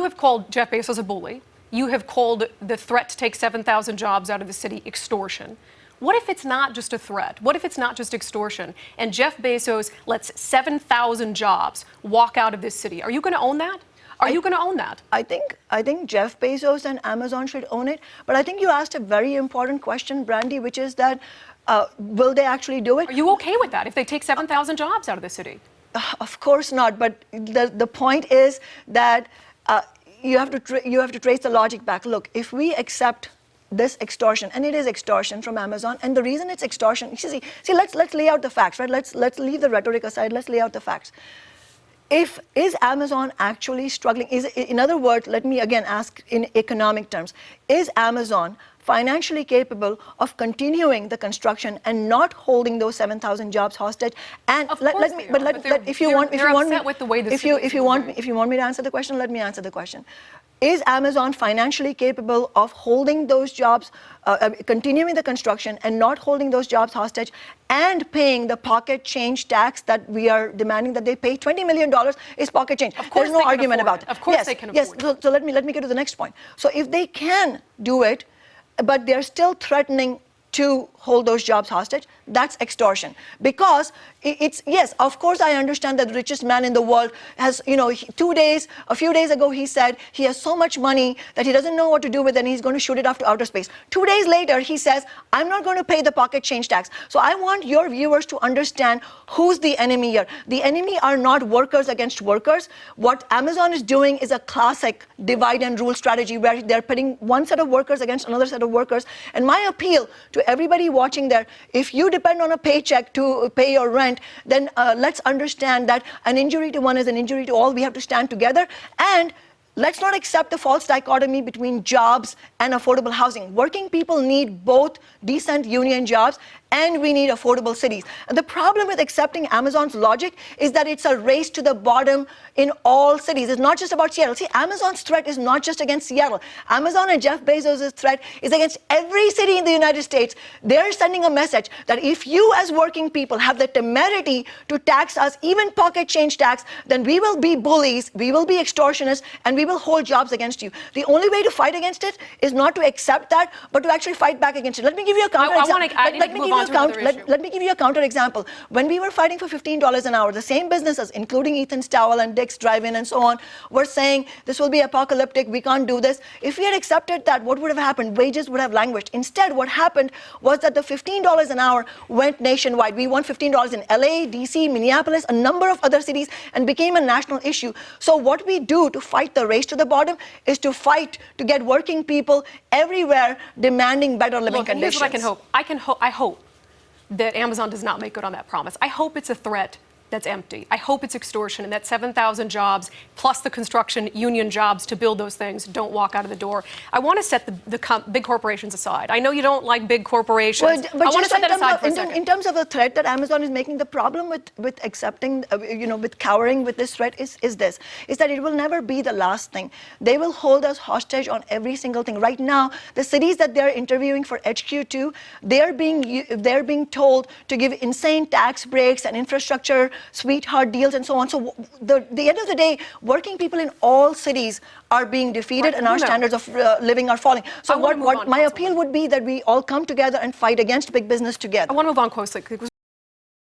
have called Jeff Bezos a bully. You have called the threat to take 7,000 jobs out of the city extortion. What if it's not just a threat? What if it's not just extortion and Jeff Bezos lets 7,000 jobs walk out of this city? Are you going to own that? Are you going to own that? I think Jeff Bezos and Amazon should own it. But I think you asked a very important question, Brandi, which is that will they actually do it? Are you okay with that if they take 7,000 jobs out of the city? Of course not. But the point is that you have to trace the logic back. Look, if we accept this extortion, and it is extortion from Amazon, and the reason it's extortion, see, let's lay out the facts, right? Let's leave the rhetoric aside. Let's lay out the facts. Is Amazon actually struggling? In other words, let me again ask in economic terms, is Amazon financially capable of continuing the construction and not holding those 7,000 jobs hostage? And if you want me to answer the question, let me answer the question. Is Amazon financially capable of holding those jobs, continuing the construction and not holding those jobs hostage and paying the pocket change tax that we are demanding that they pay? $20 million is pocket change. Of course, there's no argument about it. Of course they can afford it. So let me get to the next point. So if they can do it, but they're still threatening to hold those jobs hostage, that's extortion. Because yes, of course I understand that the richest man in the world has, a few days ago he said he has so much money that he doesn't know what to do with it and he's going to shoot it off to outer space. 2 days later he says, I'm not going to pay the pocket change tax. So I want your viewers to understand who's the enemy here. The enemy are not workers against workers. What Amazon is doing is a classic divide and rule strategy where they're pitting one set of workers against another set of workers. And my appeal to everybody watching there, if you depend on a paycheck to pay your rent, then let's understand that an injury to one is an injury to all. We have to stand together, and let's not accept the false dichotomy between jobs and affordable housing. Working people need both decent union jobs and we need affordable cities. And the problem with accepting Amazon's logic is that it's a race to the bottom in all cities. It's not just about Seattle. See, Amazon's threat is not just against Seattle. Amazon and Jeff Bezos' threat is against every city in the United States. They're sending a message that if you as working people have the temerity to tax us, even pocket change tax, then we will be bullies, we will be extortionists, and we will hold jobs against you. The only way to fight against it is not to accept that, but to actually fight back against it. Let me give you a counter example. Let me give you a counter example. When we were fighting for $15 an hour, the same businesses, including Ethan's Towel and Dick's Drive-In and so on, were saying this will be apocalyptic, we can't do this. If we had accepted that, what would have happened? Wages would have languished. Instead, what happened was that the $15 an hour went nationwide. We won $15 in LA, DC, Minneapolis, a number of other cities, and became a national issue. So what we do to fight the race to the bottom is to fight to get working people everywhere demanding better living conditions. Here's what I hope that Amazon does not make good on that promise. I hope it's a threat that's empty. I hope it's extortion and that 7,000 jobs plus the construction union jobs to build those things don't walk out of the door. I want to set the big corporations aside. I know you don't like big corporations. But I want to set that aside for a second. In terms of the threat that Amazon is making, the problem with accepting, with cowering with this threat is that it will never be the last thing. They will hold us hostage on every single thing. Right now, the cities that they're interviewing for HQ2, they're being told to give insane tax breaks and infrastructure sweetheart deals and so on. So the end of the day, working people in all cities are being defeated, and our standards of living are falling. So what my appeal would be that we all come together and fight against big business together. I want to move on closely.